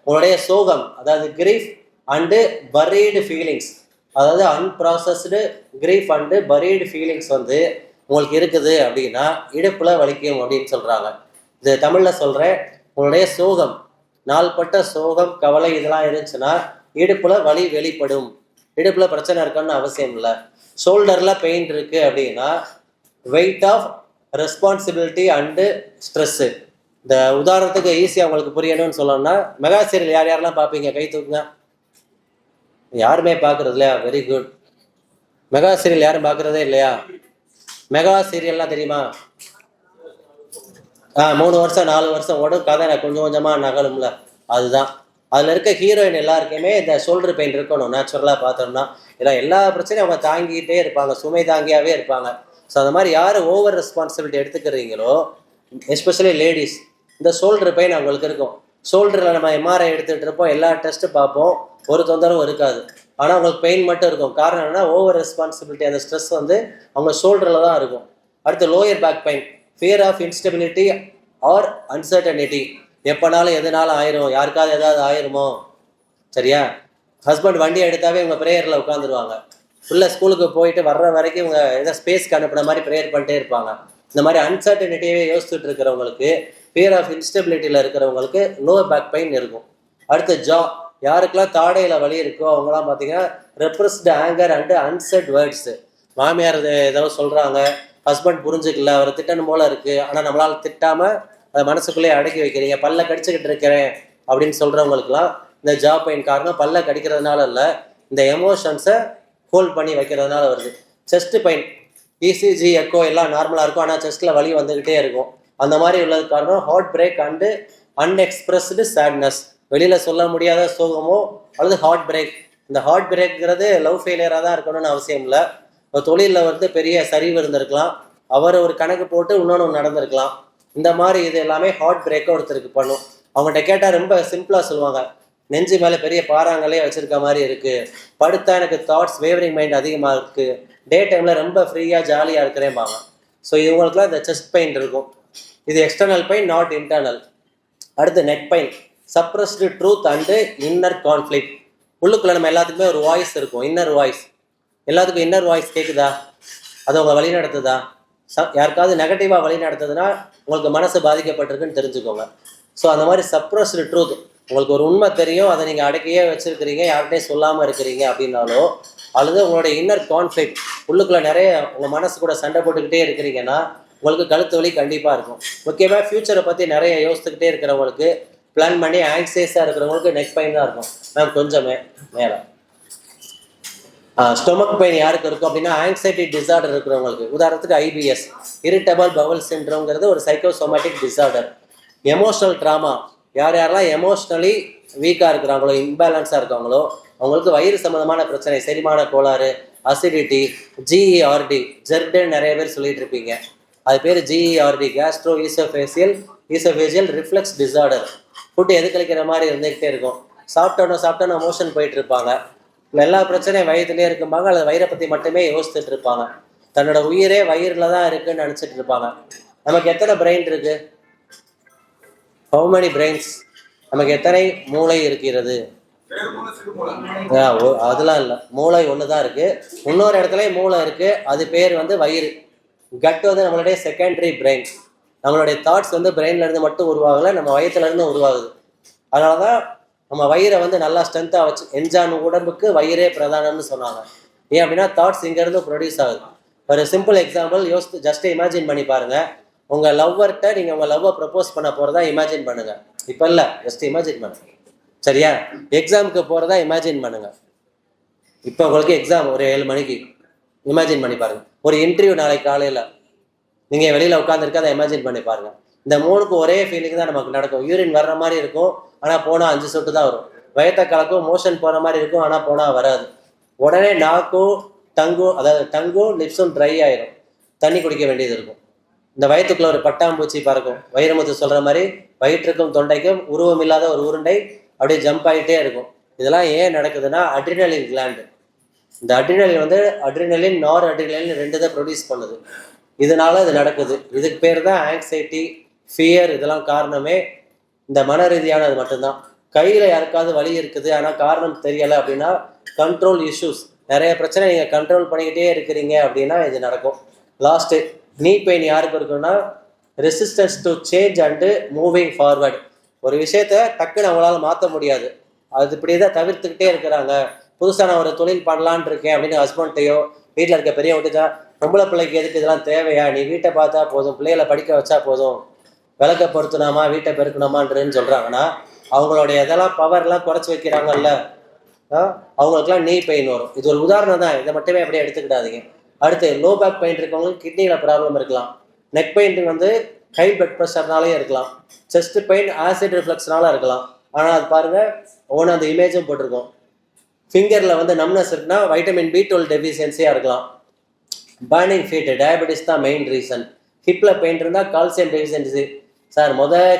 உங்களுடைய சோகம், அதாவது கிரீஃப் அண்டு பரீடு ஃபீலிங்ஸ், அதாவது அன்ப்ராசஸ்டு கிரீஃப் அண்டு பரீடு ஃபீலிங்ஸ் வந்து உங்களுக்கு இருக்குது அப்படின்னா இடுப்பில் வலிக்கும் அப்படின்னு சொல்கிறாங்க. இது தமிழில் சொல்கிறேன். உங்களுடைய சோகம், நாள்பட்ட சோகம், கவலை இதெல்லாம் இருந்துச்சுன்னா இடுப்பில் வலி வெளிப்படும். இடுப்பில் பிரச்சனை இருக்குன்னு அவசியம் இல்லை. ஷோல்டரில் பெயின் இருக்குது அப்படின்னா weight of responsibility and stress, இந்த உதாரணத்துக்கு ஈஸியாக உங்களுக்கு புரியணும்னு சொல்லணும்னா, மெகா சீரியல் யார் யாரெல்லாம் பார்ப்பீங்க? கை தூக்குங்க. யாருமே பார்க்கறது இல்லையா? Very good. மெகா சீரியல் யாரும் பார்க்கறதே இல்லையா? மெகா சீரியல்லாம் தெரியுமா? 3 வருஷம் 4 வருஷம் ஓடும் கதை கொஞ்சம் கொஞ்சமாக நகலும்ல, அதுதான். அதில் இருக்க ஹீரோயின் எல்லாருக்குமே இந்த ஷோல்டர் பெயின் இருக்கணும். நேச்சுரலாக பார்த்தோம்னா இல்லை எல்லா பிரச்சனையும் அவங்க தாங்கிக்கிட்டே இருப்பாங்க, சுமை தாங்கியாகவே இருப்பாங்க. ஸோ அந்த மாதிரி யார் ஓவர் ரெஸ்பான்சிபிலிட்டி எடுத்துக்கிறீங்களோ, எஸ்பெஷலி லேடிஸ், இந்த ஷோல்டர் பெயின் அவங்களுக்கு இருக்கும். ஷோல்டரில் நம்ம எம்ஆர்ஐ எடுத்துகிட்டு இருப்போம், எல்லா டெஸ்ட்டு பார்ப்போம், ஒரு தொந்தரவும் இருக்காது. ஆனால் அவங்களுக்கு பெயின் மட்டும் இருக்கும். காரணம் என்னன்னா, ஓவர் ரெஸ்பான்சிபிலிட்டி, அந்த ஸ்ட்ரெஸ் வந்து அவங்க ஷோல்டரில் தான் இருக்கும். அடுத்து lower back pain, fear of instability or uncertainty. எப்போனாலும் எதுனாலும் ஆயிரும், யாருக்காவது ஏதாவது ஆயிருமோ, சரியா? ஹஸ்பண்ட் வண்டி எடுத்தாவே இவங்க ப்ரேயரில் உட்காந்துருவாங்க. ஃபுல்லாக ஸ்கூலுக்கு போயிட்டு வர்ற வரைக்கும் இவங்க ஏதோ ஸ்பேஸ்க்கு அனுப்புன மாதிரி ப்ரேயர் பண்ணிட்டே இருப்பாங்க. இந்த மாதிரி அன்சர்டனிட்டியே யோசிச்சுட்டு இருக்கிறவங்களுக்கு, ஃபியர் ஆஃப் இன்ஸ்டெபிலிட்டியில் இருக்கிறவங்களுக்கு லோவர் பேக் பெயின் இருக்கும். அடுத்து ஜா, யாருக்கெல்லாம் தாடையில் வலி இருக்கோ அவங்களாம் பார்த்தீங்கன்னா ரெப்ரஸ்டு ஆங்கர் அண்டு அன்செட் வேர்ட்ஸு. மாமியார் ஏதோ சொல்கிறாங்க, ஹஸ்பண்ட் புரிஞ்சுக்கல, அவரை திட்டணும் போல இருக்குது, ஆனால் நம்மளால் திட்டாமல் அதை மனசுக்குள்ளேயே அடக்கி வைக்கிறீங்க, பல்ல கடிச்சுக்கிட்டு இருக்கிறேன் அப்படின்னு சொல்கிறவங்களுக்குலாம் இந்த ஜா பெயின் காரணம் பல்ல கடிக்கிறதுனால இல்லை, இந்த எமோஷன்ஸை ஹோல்ட் பண்ணி வைக்கிறதுனால வருது. செஸ்ட்டு பெயின், இசிஜி எக்கோ எல்லாம் நார்மலாக இருக்கும், ஆனால் செஸ்ட்டில் வலி வந்துக்கிட்டே இருக்கும். அந்த மாதிரி உள்ளது காரணம் heart break and unexpressed sadness. வெளியில் சொல்ல முடியாத சோகமோ அல்லது ஹார்ட் பிரேக். இந்த ஹார்ட் பிரேக்ங்கிறது லவ் ஃபெயிலியராக தான் இருக்கணும்னு அவசியம் இல்லை. தொழிலில் வந்து பெரிய சரிவு இருந்திருக்கலாம், அவர் ஒரு கணக்கு போட்டு இன்னொன்று நடந்திருக்கலாம். இந்த மாதிரி இது எல்லாமே ஹார்ட் பிரேக்கை ஒருத்தருக்கு பண்ணும். அவங்கள்ட்ட கேட்டால் ரொம்ப சிம்பிளாக சொல்லுவாங்க, நெஞ்சு மேலே பெரிய பாறாங்களே வச்சுருக்க மாதிரி இருக்குது, படுத்தா எனக்கு தாட்ஸ் வேவரிங் மைண்ட் அதிகமாக இருக்குது, டே டைமில் ரொம்ப ஃப்ரீயாக ஜாலியாக இருக்கிறேன்பாங்க. ஸோ இவங்களுக்குலாம் இந்த செஸ்ட் பெயின் இருக்கும். இது எக்ஸ்டர்னல் பெயின், நாட் இன்டர்னல். அடுத்து neck pain, suppressed truth and inner conflict. உள்ளுக்குள்ளே நம்ம எல்லாத்துக்குமே ஒரு வாய்ஸ் இருக்கும், இன்னர் வாய்ஸ். எல்லாத்துக்கும் இன்னர் வாய்ஸ் கேட்குதா? அது உங்களை வழி நடத்துதா? யாருக்காவது நெகட்டிவாக வழி நடத்துதுன்னா உங்களுக்கு மனசு பாதிக்கப்பட்டிருக்குன்னு தெரிஞ்சுக்கோங்க. ஸோ அந்த மாதிரி சப்ரஸ்டு ட்ரூத், உங்களுக்கு ஒரு உண்மை தெரியும், அதை நீங்கள் அடக்கியே வச்சுருக்கிறீங்க, யார்கிட்டையும் சொல்லாமல் இருக்கிறீங்க அப்படின்னாலோ, அல்லது உங்களுடைய இன்னர் கான்ஃப்ளிக்ட், உள்ளுக்குள்ளே நிறைய உங்கள் மனசு கூட சண்டை போட்டுக்கிட்டே இருக்கிறீங்கன்னா உங்களுக்கு கழுத்து வலி கண்டிப்பாக இருக்கும். முக்கியமாக ஃப்யூச்சரை பற்றி நிறைய யோசித்துக்கிட்டே இருக்கிறவங்களுக்கு, பிளான் பண்ணி ஆங்ஸைஸாக இருக்கிறவங்களுக்கு நெக் பெயின் தான் இருக்கும். மேம் கொஞ்சமே மேலே. ஸ்டொமக் பெயின் யாருக்கு இருக்கும் அப்படின்னா, ஆங்ஸைட்டி டிசார்டர் இருக்கிறவங்களுக்கு. உதாரணத்துக்கு ஐபிஎஸ், இரிட்டபிள் பவல் சிண்ட்ரோம்ங்கிறது ஒரு சைக்கோசோமேட்டிக் டிசார்டர். எமோஷனல் ட்ராமா, யாரெல்லாம் எமோஷ்னலி வீக்காக இருக்கிறாங்களோ, இம்பேலன்ஸாக இருக்காங்களோ, அவங்களுக்கு வயிறு சம்மந்தமான பிரச்சனை, செரிமான கோளாறு, அசிடிட்டி, ஜிஇஆர்டி, ஜெர்டுன்னு நிறைய பேர் சொல்லிட்டு இருப்பீங்க. அது பேர் GERD, Castro oesophageal reflex disorder. Food எது கழிக்கிற மாதிரி இருந்துக்கிட்டே இருக்கும். சாப்பிட்டோன்னா மோஷன் போயிட்டு இருப்பாங்க. எல்லா பிரச்சனையும் வயிற்றுலேயே இருக்கும்பாங்க, அல்லது வயிறை பற்றி மட்டுமே யோசிச்சுட்டு இருப்பாங்க. தன்னோட உயிரே வயிறில் தான் இருக்குன்னு நினச்சிட்டு இருப்பாங்க. நமக்கு எத்தனை பிரெயின் இருக்குது? How many brains? நமக்கு எத்தனை மூளை இருக்கிறது? அதெல்லாம் இல்லை, மூளை ஒன்று தான் இருக்குது. இன்னொரு இடத்துலையும் மூளை இருக்குது, அது பேர் வந்து வயிறு. கட் வந்து நம்மளுடைய செகண்டரி பிரெயின். நம்மளுடைய தாட்ஸ் வந்து பிரெயின்லேருந்து மட்டும் உருவாகலை, நம்ம வயிற்றுலேருந்து உருவாகுது. அதனால தான் நம்ம வயிறை வந்து நல்லா ஸ்ட்ரென்த்தாக வச்சு, என்ஜான் உடம்புக்கு வயிறே பிரதானம்னு சொன்னாங்க. ஏன் அப்படின்னா தாட்ஸ் இங்கேருந்து ப்ரொடியூஸ் ஆகுது. ஒரு சிம்பிள் எக்ஸாம்பிள் யோசித்து ஜஸ்ட்டு இமேஜின் பண்ணி பாருங்கள். உங்கள் லவ்வர்கிட்ட நீங்கள் உங்கள் லவ்வை ப்ரப்போஸ் பண்ண போகிறதா இமேஜின் பண்ணுங்கள். இப்போ இல்லை, ஜஸ்ட் இமேஜின் பண்ணுங்கள், சரியா? எக்ஸாமுக்கு போகிறதா இமேஜின் பண்ணுங்கள். இப்போ உங்களுக்கு எக்ஸாம் ஒரு 7 மணிக்கு, இமேஜின் பண்ணி பாருங்கள். ஒரு இன்டர்வியூ நாளைக்கு காலையில், நீங்கள் வெளியில் உட்காந்துருக்க, இமேஜின் பண்ணி பாருங்கள். இந்த 3க்கும் ஒரே ஃபீலிங் தான் நமக்கு நடக்கும். யூரின் வர்ற மாதிரி இருக்கும், ஆனால் போனால் 5 சொட்டு தான் வரும். வயத்தை கலக்கும், மோஷன் போகிற மாதிரி இருக்கும், ஆனால் போனால் வராது. உடனே நாக்கும் டங்கும் லிப்ஸும் ட்ரை ஆயிரும், தண்ணி குடிக்க வேண்டியது இருக்கும். இந்த வயிற்றுக்குள்ள ஒரு பட்டாம்பூச்சி பறக்கும். வைரமுத்து சொல்கிற மாதிரி வயிற்றுக்கும் தொண்டைக்கும் உருவம் இல்லாத ஒரு உருண்டை அப்படியே ஜம்ப் ஆகிட்டே இருக்கும். இதெல்லாம் ஏன் நடக்குதுன்னா, அட்ரினலின் கிளாண்டு. இந்த அட்ரினலின் வந்து அட்ரினலின், நார் அட்ரினலின் 2 இதை ப்ரொடியூஸ் பண்ணுது. இதனால இது நடக்குது. இதுக்கு பேர் தான் ஆங்ஸைட்டி, ஃபியர். இதெல்லாம் காரணமே இந்த மன ரீதியானது மட்டும்தான். கையில் யாருக்காவது வலி இருக்குது ஆனால் காரணம் தெரியலை அப்படின்னா, கண்ட்ரோல் இஷ்யூஸ், நிறைய பிரச்சனை நீங்கள் கண்ட்ரோல் பண்ணிக்கிட்டே இருக்கிறீங்க அப்படின்னா இது நடக்கும். லாஸ்ட்டு நீ பெயின் யாருக்கு இருக்குன்னா, resistance to change and moving forward. ஒரு விஷயத்த டக்குன்னு அவங்களால மாற்ற முடியாது, அது இப்படியே தான் தவிர்த்துக்கிட்டே இருக்கிறாங்க. புதுசாக நான் ஒரு தொழில் பண்ணலான் இருக்கேன் அப்படின்னு ஹஸ்பண்ட்டையோ வீட்டில் இருக்க பெரிய விட்டுச்சா, பொம்பளை பிள்ளைக்கு எதுக்கு இதெல்லாம் தேவையா, நீ வீட்டை பார்த்தா போதும், பிள்ளைகளை படிக்க வச்சா போதும், விளக்க பொருத்தணுமா வீட்டை பெருக்கணுமான்றன்னு சொல்கிறாங்கன்னா அவங்களுடைய இதெல்லாம் பவர்லாம் குறைச்சி வைக்கிறாங்கல்ல, அவங்களுக்குலாம் நீ பெயின் வரும். இது ஒரு உதாரணம் தான், இதை மட்டுமே அப்படியே எடுத்துக்கிடாதீங்க. அடுத்து லோ பேக் பெயின் இருக்கவங்களுக்கு கிட்னியில் ப்ராப்ளம் இருக்கலாம். நெக் பெயின் வந்து ஹை பிளட் ப்ரெஷர்னாலே இருக்கலாம். செஸ்ட் பெயின் ஆசிட் ரிஃப்ளக்ஸ்னால இருக்கலாம். ஆனால் அது பாருங்கள் ஒவ்வொன்று அந்த இமேஜும் போட்டிருக்கோம். ஃபிங்கரில் வந்து நம்னஸ் இருக்குன்னா வைட்டமின் B12 டெஃபிஷியன்சியாக இருக்கலாம். பர்னிங் ஃபீட் டயபெட்டிஸ் தான் மெயின் ரீசன். ஹிப்பில் பெயின் இருந்தால் கால்சியம் டெஃபிஷியன்சி. சார்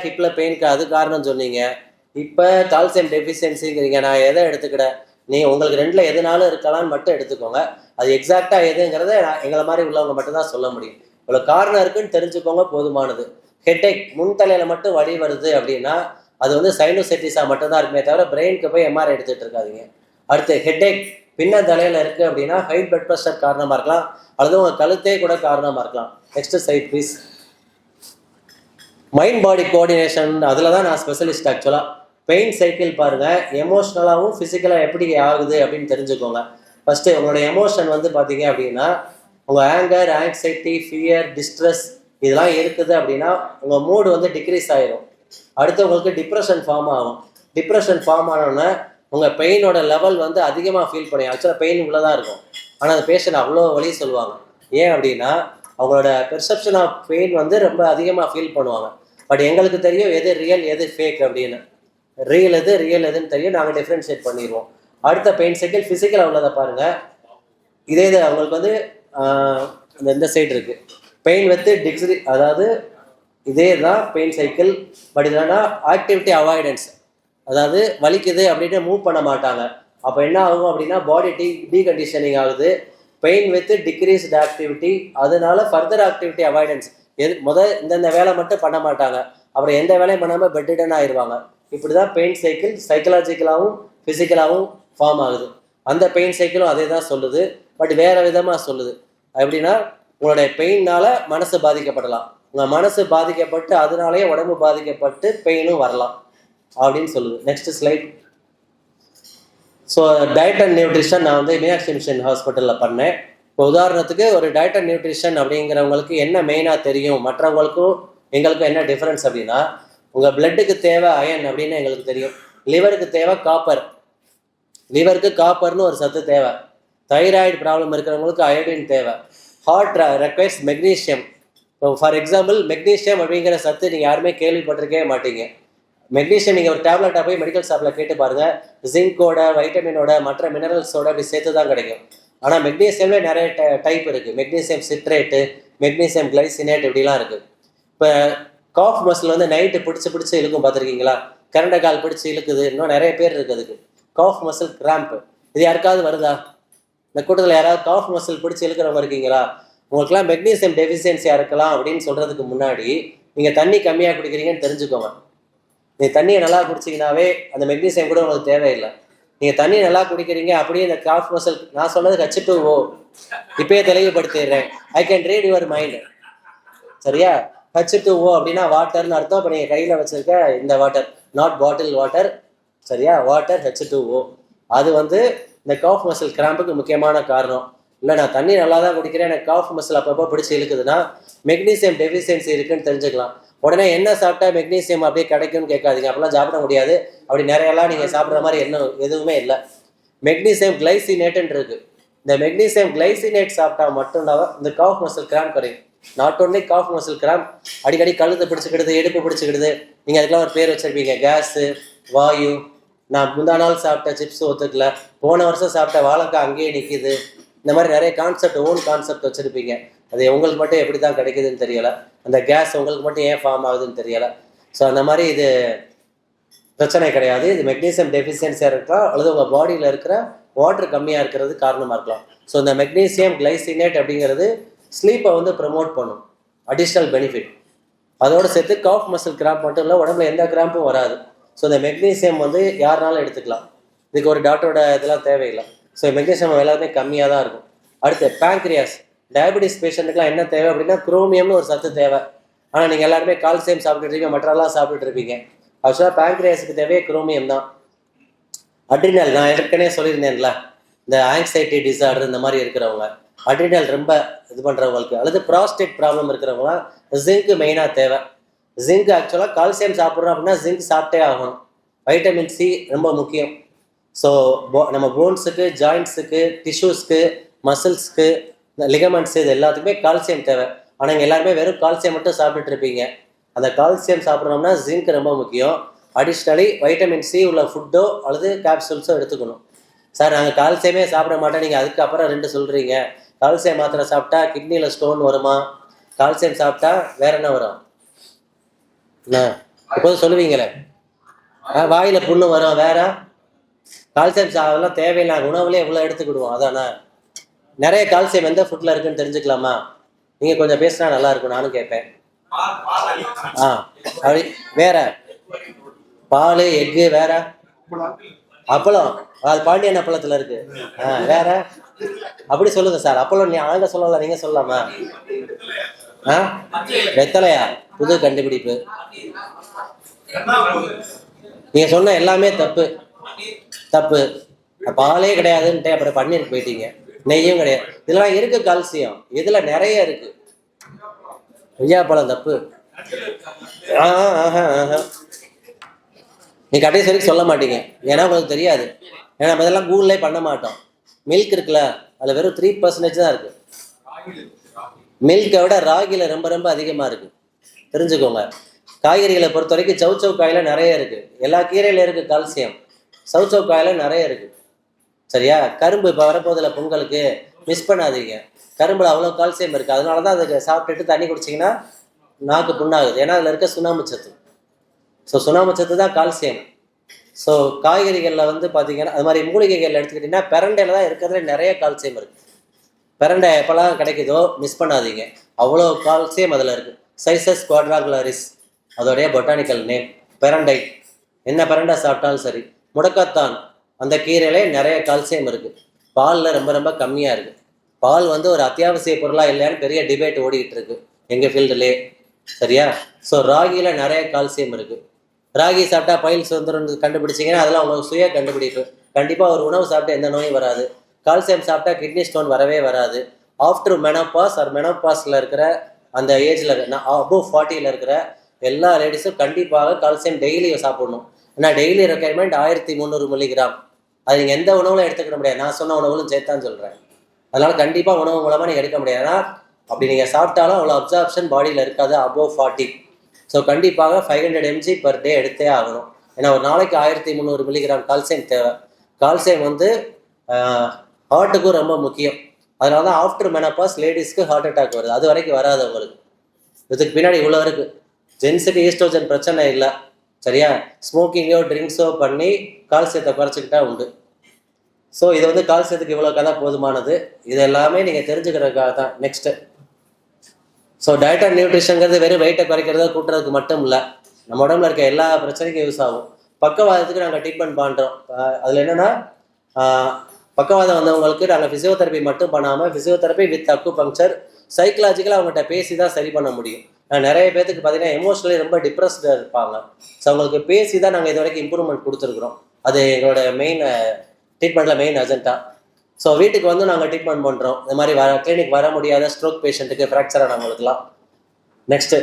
ஹிப்பில் பெயினுக்கு அது காரணம் சொன்னீங்க, இப்போ கால்சியம் டெஃபிஷியன்சிங்கிறீங்க. நான் எதை எடுத்துக்கிட்டேன்? உங்களுக்கு ரெண்டில் எதுனாலும் இருக்கலாம்னு மட்டும் எடுத்துக்கோங்க. அது எக்ஸாக்டாக எதுங்கிறத எங்களை மாதிரி உள்ளவங்க மட்டும்தான் சொல்ல முடியும். இவ்வளோ காரணம் இருக்குன்னு தெரிஞ்சுக்கோங்க, போதுமானது. ஹெட்டேக் முன்தலையில் மட்டும் வலி வருது அப்படின்னா அது வந்து சைனோசைட்டிஸாக மட்டும்தான் இருக்குமே தவிர பிரெயினுக்கு போய் MRI எடுத்துகிட்டு இருக்காதிங்க. அடுத்து ஹெட்டேக் பின்ன தலையில் இருக்குது அப்படின்னா ஹை பிளட் ப்ரெஷர் காரணமாக இருக்கலாம், அல்லது உங்கள் கழுத்தே கூட காரணமாக இருக்கலாம். Next slide please. Mind body coordination, அதில் தான் நான் ஸ்பெஷலிஸ்ட். ஆக்சுவலாக பெயின் சைக்கிள் பாருங்கள், எமோஷ்னலாகவும் ஃபிசிக்கலாக எப்படி ஆகுது அப்படின்னு தெரிஞ்சுக்கோங்க. ஃபஸ்ட்டு உங்களோட எமோஷன் வந்து பார்த்தீங்க அப்படின்னா உங்கள் ஆங்கர், ஆங்ஸைட்டி, ஃபியர், டிஸ்ட்ரெஸ் இதெல்லாம் இருக்குது அப்படின்னா உங்கள் மூடு வந்து டிக்ரீஸ் ஆகிடும். அடுத்து உங்களுக்கு டிப்ரெஷன் ஃபார்ம் ஆகும். டிப்ரெஷன் ஃபார்ம் ஆனோன்னே உங்கள் பெயினோட லெவல் வந்து அதிகமாக ஃபீல் பண்ணுங்க. ஆக்சுவலாக பெயின் உள்ளே தான் இருக்கும், ஆனால் அந்த பேஷண்ட் அவ்வளோ வலி சொல்லுவாங்க. ஏன் அப்படின்னா அவங்களோட பெர்செப்ஷன் ஆஃப் பெயின் வந்து ரொம்ப அதிகமாக ஃபீல் பண்ணுவாங்க. பட் எங்களுக்கு தெரியும் எது ரியல் எது ஃபேக் அப்படின்னு. ரியல் எதுன்னு தெரியும், நாங்கள் டிஃப்ரென்ஷியேட் பண்ணிடுவோம். அடுத்த பெயின் சைக்கிள் ஃபிசிக்கலாக உள்ளதை பாருங்கள். இதே இது அவங்களுக்கு வந்து இந்த சைடு இருக்குது பெயின் வித் டிக்ஸரி, அதாவது இதே தான் பெயின் சைக்கிள். பட் இதனா ஆக்டிவிட்டி அவாய்டன்ஸ், அதாவது வலிக்குது அப்படின்னு மூவ் பண்ண மாட்டாங்க. அப்போ என்ன ஆகும் அப்படின்னா பாடி டீகண்டிஷனிங் ஆகுது. பெயின் வித் டிக்ரீஸ்டு ஆக்டிவிட்டி, அதனால ஃபர்தர் ஆக்டிவிட்டி அவாய்டன்ஸ். இந்தந்த வேலை மட்டும் பண்ண மாட்டாங்க, அப்புறம் எந்த வேலையும் பண்ணாமல் பெட்டிடன் ஆயிடுவாங்க. இப்படி தான் பெயின் சைக்கிள் சைக்கலாஜிக்கலாகவும் ஃபிசிக்கலாகவும் ஃபார்ம் ஆகுது. அந்த பெயின் சைக்கிளும் அதே தான் சொல்லுது, பட் வேறு விதமாக சொல்லுது. எப்படின்னா உங்களுடைய பெயினால் மனசு பாதிக்கப்படலாம், உங்கள் மனசு பாதிக்கப்பட்டு அதனாலேயே உடம்பு பாதிக்கப்பட்டு பெயினும் வரலாம் அப்படின்னு சொல்லுது. Next slide. So diet and nutrition நான் வந்து மீனாட்சி மிஷன் ஹாஸ்பிட்டலில் பண்ணேன். இப்போ உதாரணத்துக்கு ஒரு டயட் அண்ட் நியூட்ரிஷன் அப்படிங்கிறவங்களுக்கு என்ன மெயினாக தெரியும், மற்றவங்களுக்கும் எங்களுக்கும் என்ன டிஃப்ரென்ஸ் அப்படின்னா, உங்கள் பிளட்டுக்கு தேவை அயன் அப்படின்னு எங்களுக்கு தெரியும், லிவருக்கு தேவை காப்பர், லிவருக்கு காப்பர்னு ஒரு சத்து தேவை, தைராய்டு ப்ராப்ளம் இருக்கிறவங்களுக்கு அயோடின் தேவை, heart requires magnesium. For example magnesium அப்படிங்கிற சத்து நீங்கள் யாருமே கேள்விப்பட்டிருக்கவே மாட்டீங்க. மெக்னீஷியம் நீங்கள் ஒரு டேப்லெட்டாக போய் மெடிக்கல் ஷாப்பில் கேட்டு பாருங்கள், ஜிங்கோட, வைட்டமினோட, மற்ற மினரல்ஸோட அப்படி சேர்த்து தான் கிடைக்கும். ஆனால் மெக்னீஷியம்லேயே நிறைய டைப் இருக்குது. மெக்னீஷியம் சிட்ரேட்டு, மெக்னீஷியம் கிளைசினேட் இப்படிலாம் இருக்குது. இப்போ காஃப் மசில் வந்து நைட்டு பிடிச்சி இழுக்கும் பார்த்துருக்கீங்களா, கரண்டை கால் பிடிச்சி இழுக்குது, இன்னும் நிறைய பேர் இருக்குது அதுக்கு. காஃப் மசில் கிராம்ப், இது யாருக்காவது வருதா? இந்த கூட்டத்தில் யாராவது காஃப் மசில் பிடிச்சி இழுக்கிறவங்க இருக்கீங்களா? உங்களுக்குலாம் மெக்னீசியம் டெஃபிஷியன்சியாக இருக்கலாம் அப்படின்னு சொல்கிறதுக்கு முன்னாடி நீங்கள் தண்ணி கம்மியாக குடிக்கிறீங்கன்னு தெரிஞ்சுக்கோங்க. நீங்கள் தண்ணியை நல்லா குடிச்சிங்கனாவே அந்த மெக்னீசியம் கூட உங்களுக்கு தேவையில்லை. நீங்கள் தண்ணி நல்லா குடிக்கிறீங்க, அப்படியே இந்த காஃப் மசில், நான் சொன்னது H2O இப்பயே தெளிவுபடுத்திடுறேன். I can read your mind. சரியா? H2O அப்படின்னா வாட்டர்னு அர்த்தம். இப்போ நீங்கள் கையில் வச்சுருக்க இந்த வாட்டர், நாட் பாட்டில் வாட்டர், சரியா? Water H2O. அது வந்து இந்த காஃப் மசில் கிராம்புக்கு முக்கியமான காரணம். இல்லை நான் தண்ணி நல்லா தான் குடிக்கிறேன், எனக்கு காஃப் மசில் அப்பப்போ பிடிச்சி இழுக்குதுன்னா மெக்னீசியம் டெஃபிஷியன்சி இருக்குன்னு தெரிஞ்சுக்கலாம். உடனே என்ன சாப்பிட்டா மெக்னீசியம் அப்படியே கிடைக்கும்னு கேட்காதீங்க, அப்போலாம் சாப்பிட முடியாது. அப்படி நிறையெல்லாம் நீங்கள் சாப்பிட்ற மாதிரி எதுவுமே இல்லை. மெக்னீசியம் கிளைசினேட்டுன்னு இருக்குது. இந்த மெக்னீசியம் கிளைசினேட் சாப்பிட்டா மட்டும்தான் இந்த காஃப் மசில் கிராம்ப் குறையும். Not only cough muscle cramp, அடிக்கடி கழுத்தை பிடிச்சிக்கிடுது, இடுப்பு பிடிச்சிக்கிடுது, நீங்கள் அதுக்கெல்லாம் ஒரு பேர் வச்சுருப்பீங்க, கேஸு, வாயு. நான் முந்தா நாள் சாப்பிட்ட சிப்ஸ் ஒத்துக்கல, போன வருஷம் சாப்பிட்ட வாழைக்காய் அங்கேயே நிற்கிது. இந்த மாதிரி நிறைய கான்செப்ட், ஓன் கான்செப்ட் வச்சுருப்பீங்க. அது உங்களுக்கு மட்டும் எப்படி தான் கிடைக்குதுன்னு தெரியலை, அந்த கேஸ் உங்களுக்கு மட்டும் ஏன் ஃபார்ம் ஆகுதுன்னு தெரியலை. ஸோ அந்த மாதிரி இது பிரச்சனை கிடையாது. இது மெக்னீசியம் டெஃபிஷியன்சியாக இருக்கலாம், அல்லது உங்கள் பாடியில் இருக்கிற வாட்டர் கம்மியாக இருக்கிறது காரணமாக இருக்கலாம். ஸோ இந்த மெக்னீசியம் கிளைசினேட் அப்படிங்கிறது ஸ்லீப்பை வந்து ப்ரமோட் பண்ணும், அடிஷ்னல் பெனிஃபிட். அதோடு சேர்த்து காஃப் மசில் கிராம்ப் மட்டும் இல்லை, உடம்புல எந்த கிராம்பும் வராது. ஸோ இந்த மெக்னீசியம் வந்து யாருனாலும் எடுத்துக்கலாம், இதுக்கு ஒரு டாக்டரோட இதெல்லாம் தேவையில்லை. ஸோ மெக்னீசியம் எல்லாருமே கம்மியாக தான் இருக்கும். அடுத்து பேங்க்ரியாஸ், டயபெட்டிஸ் பேஷண்ட்டுக்குலாம் என்ன தேவை அப்படின்னா குரோமியம்னு ஒரு சத்து தேவை. ஆனால் நீங்கள் எல்லாருமே கால்சியம் சாப்பிட்டுட்டு இருப்பீங்க, மற்றெல்லாம் சாப்பிட்டுட்டு இருப்பீங்க. ஆக்சுவலாக பேங்க்ரியாஸுக்கு தேவையே குரோமியம் தான். அட்ரினல், நான் ஏற்கனவே சொல்லியிருந்தேன்ல, இந்த ஆங்ஸைட்டி டிசார்டர் இந்த மாதிரி இருக்கிறவங்க, அட்ரினல் ரொம்ப இது பண்ணுறவங்களுக்கு, அல்லது ப்ராஸ்டேட் ப்ராப்ளம் இருக்கிறவங்களாம் ஜிங்க் மெயினாக தேவை. ஜிங்க் ஆக்சுவலாக கால்சியம் சாப்பிட்றோம் அப்படின்னா ஜிங்க் சாப்பிட்டே ஆகணும். வைட்டமின் சி ரொம்ப முக்கியம். ஸோ நம்ம போன்ஸுக்கு, ஜாயிண்ட்ஸுக்கு, டிஷ்யூஸ்க்கு, மசில்ஸ்க்கு, லிகமெண்ட்ஸு, இது எல்லாத்துக்குமே கால்சியம் தேவை. ஆனால் இங்கே எல்லாருமே வெறும் கால்சியம் மட்டும் சாப்பிட்டுட்டு இருப்பீங்க. அந்த கால்சியம் சாப்பிட்றோம்னா ஜிங்க் ரொம்ப முக்கியம். அடிஷ்னலி வைட்டமின் சி உள்ள ஃபுட்டோ அல்லது கேப்சூல்ஸோ எடுத்துக்கணும். சார் நாங்கள் கால்சியமே சாப்பிட மாட்டோம், நீங்கள் அதுக்கப்புறம் 2 சொல்கிறீங்க. கால்சியம் மாத்திரை சாப்பிட்டா கிட்னியில் ஸ்டோன் வருமா? கால்சியம் சாப்பிட்டா வேற என்ன வரும்? என்ன இப்போது சொல்லுவீங்களே, வாயில் புண்ணு வரும், வேற கால்சியம் சாப்பிடலாம் தேவையில்லை. உணவுலேயே எவ்வளோ எடுத்துக்கிடுவோம், அதானே. நிறைய கால்சியம் எந்த ஃபுட்டில் இருக்குன்னு தெரிஞ்சுக்கலாமா? நீங்கள் கொஞ்சம் பேசினா நல்லா இருக்கும், நானும் கேட்பேன். அப்படி வேற பால், எக்கு, வேற அப்பளம், அது பாண்டியன் அப்பளத்தில் இருக்கு. வேற அப்படி சொல்லுங்க சார். அப்பளம் அழகாக சொல்லலாம், நீங்கள் சொல்லலாமா? வெத்தலையா? புது கண்டுபிடிப்பு. நீங்கள் சொன்ன எல்லாமே தப்பு தப்பு. பாலே கிடையாதுன்ட்டு அப்புறம் பன்னீருக்கு போயிட்டீங்க. நெய்யும் கிடையாது. இதெல்லாம் இருக்கு கால்சியம், இதுல நிறைய இருக்கு. கொய்யாப்பழம் தப்பு. நீ கடைசி வரைக்கும் சொல்ல மாட்டீங்க, ஏன்னா உங்களுக்கு தெரியாது. ஏன்னா நம்ம இதெல்லாம் கூகுள்லேயே பண்ண மாட்டோம். மில்க் இருக்குல்ல, அதில் வெறும் 3% தான் இருக்கு. மில்கை விட ராகில ரொம்ப ரொம்ப அதிகமாக இருக்கு, தெரிஞ்சுக்கோங்க. காய்கறிகளை பொறுத்த வரைக்கும் சௌச்சௌ காயில நிறைய இருக்கு. எல்லா கீரையில இருக்கு கால்சியம், சௌச்சௌ காயில நிறைய இருக்கு. சரியா? கரும்பு இப்போ வரப்போதில் பொங்கலுக்கு மிஸ் பண்ணாதீங்க. கரும்புல அவ்வளோ கால்சியம் இருக்கு. அதனால தான் அதுக்கு சாப்பிட்டுட்டு தண்ணி குடிச்சிங்கன்னா நாக்கு புண்ணாகுது. ஏன்னா அதில் இருக்க சுண்ணாம்பு சத்து. ஸோ சுண்ணாம்பு சத்து தான் கால்சியம். ஸோ காய்கறிகளில் வந்து பார்த்தீங்கன்னா அது மாதிரி மூலிகைகள் எடுத்துக்கிட்டிங்கன்னா பெரண்டையில் தான் இருக்கிறதுல நிறைய கால்சியம் இருக்குது. பெரண்டை எப்போல்லாம் கிடைக்குதோ மிஸ் பண்ணாதீங்க, அவ்வளோ கால்சியம் அதில் இருக்குது. சைசஸ் குவாட்ராகுலரிஸ் அதோடைய பொட்டானிக்கல் நேம். பெரண்டை, என்ன பெரண்டை சாப்பிட்டாலும் சரி. முடக்கத்தான், அந்த கீரையிலே நிறைய கால்சியம் இருக்குது. பாலில் ரொம்ப ரொம்ப கம்மியாக இருக்குது. பால் வந்து ஒரு அத்தியாவசிய பொருளாக இல்லையான்னு பெரிய டிபேட் ஓடிக்கிட்டு இருக்கு எங்கள் ஃபீல்டுலே. சரியா? ஸோ ராகியில் நிறைய கால்சியம் இருக்குது. ராகி சாப்பிட்டா பைல்ஸ் வந்துடும் கண்டுபிடிச்சிங்கன்னா அதெல்லாம் உங்களுக்கு சுய கண்டுபிடிப்பு. கண்டிப்பாக ஒரு உணவு சாப்பிட்டா எந்த நோயும் வராது. கால்சியம் சாப்பிட்டா கிட்னி ஸ்டோன் வரவே வராது. ஆஃப்டர் மெனோபாஸ் ஆர் மெனோபாஸில் இருக்கிற அந்த ஏஜில் அபோவ் 40 இருக்கிற எல்லா லேடிஸும் கண்டிப்பாக கால்சியம் டெய்லி சாப்பிடணும். ஏன்னா டெய்லி ரெக்குயர்மெண்ட் 1300 மில்லிகிராம். அது நீங்கள் எந்த உணவுல எடுத்துக்கிட முடியாது. நான் சொன்ன உணவுகளும் சேர்த்தான்னு சொல்கிறேன். அதனால கண்டிப்பாக உணவு மூலமாக நீங்கள் எடுக்க முடியாது. ஏன்னா அப்படி நீங்கள் சாப்பிட்டாலும் அவ்வளோ அப்சார்ப்ஷன் பாடியில் இருக்காது அபோவ் 40. ஸோ கண்டிப்பாக 500 mg பர் டே எடுத்தே ஆகணும். ஏன்னா ஒரு நாளைக்கு 1300 மில்லிகிராம் கால்சியம் தேவை. கால்சியம் வந்து ஹார்ட்டுக்கும் ரொம்ப முக்கியம். அதனால தான் ஆஃப்டர் மெனோபாஸ் லேடிஸ்க்கு ஹார்ட் அட்டாக் வருது. அது வரைக்கும் வராது உங்களுக்கு. இதுக்கு பின்னாடி இவ்வளோ இருக்குது. ஜென்ஸுக்கு ஈஸ்ட்ரோஜன் பிரச்சனை இல்லை. சரியா? ஸ்மோக்கிங்கோ ட்ரிங்க்ஸோ பண்ணி கால்சியத்தை குறைச்சிக்கிட்டா உண்டு. ஸோ இது வந்து கால்சியத்துக்கு இவ்வளோ கதை போதுமானது. இது எல்லாமே நீங்கள் தெரிஞ்சுக்கிறதுக்காக தான். நெக்ஸ்ட்டு, ஸோ டயட் அண்ட் நியூட்ரிஷனுங்கிறது வெறும் வெயிட்டை குறைக்கிறத கூட்டுறதுக்கு மட்டும் இல்லை, நம்ம உடம்புல இருக்க எல்லா பிரச்சனைக்கும் யூஸ் ஆகும். பக்கவாதத்துக்கு நாங்கள் ட்ரீட்மெண்ட் பண்ணுறோம். அதில் என்னென்னா பக்கவாதம் வந்தவங்களுக்கு நாங்கள் ஃபிசியோதெரப்பி மட்டும் பண்ணாமல் ஃபிசியோதெரப்பி வித் அக்குபங்க்சர், சைக்கலாஜிக்கலாக அவங்கள்ட்ட பேசி தான் சரி பண்ண முடியும். நிறைய பேருக்கு பார்த்தீங்கன்னா எமோஷனலி ரொம்ப டிப்ரெஸ்டாக இருப்பாங்க. ஸோ அவங்களுக்கு பேசி தான் நாங்கள் இது வரைக்கும் இம்ப்ரூவ்மெண்ட் கொடுத்துருக்குறோம். அது எங்களோட மெயின் ட்ரீட்மெண்ட்டில் மெயின் அஜெண்டா. ஸோ வீட்டுக்கு வந்து நாங்கள் ட்ரீட்மெண்ட் பண்ணுறோம். இந்த மாதிரி கிளினிக் வர முடியாத ஸ்ட்ரோக் பேஷண்ட்டுக்கு, ஃப்ராக்சர் ஆனவங்களுக்குலாம். நெக்ஸ்ட்டு,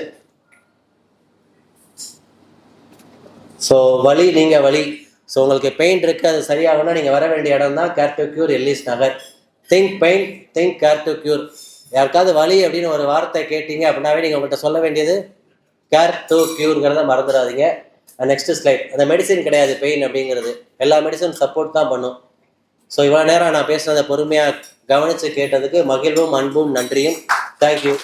ஸோ வலி, நீங்கள் வலி, ஸோ உங்களுக்கு பெயின் இருக்குது, அது சரியாகணும்னா நீங்கள் வர வேண்டிய இடம் தான் care to cure Ellis Nagar. Think pain, think care to cure. யாருக்காவது வலி அப்படின்னு ஒரு வார்த்தை கேட்டீங்க அப்படின்னாவே நீங்கள் உங்கள்கிட்ட சொல்ல வேண்டியது கேர் டு க்யூர்ங்கிறத மறந்துடாதீங்க. Next slide. அந்த மெடிசின் கிடையாது பெயின் அப்படிங்கிறது, எல்லா மெடிசனும் சப்போர்ட் தான் பண்ணும். ஸோ இவ்வளோ நேரம் நான் பேசுனதை பொறுமையாக கவனித்து கேட்டதுக்கு மகிழ்வும் அன்பும் நன்றியும். தேங்க்யூ.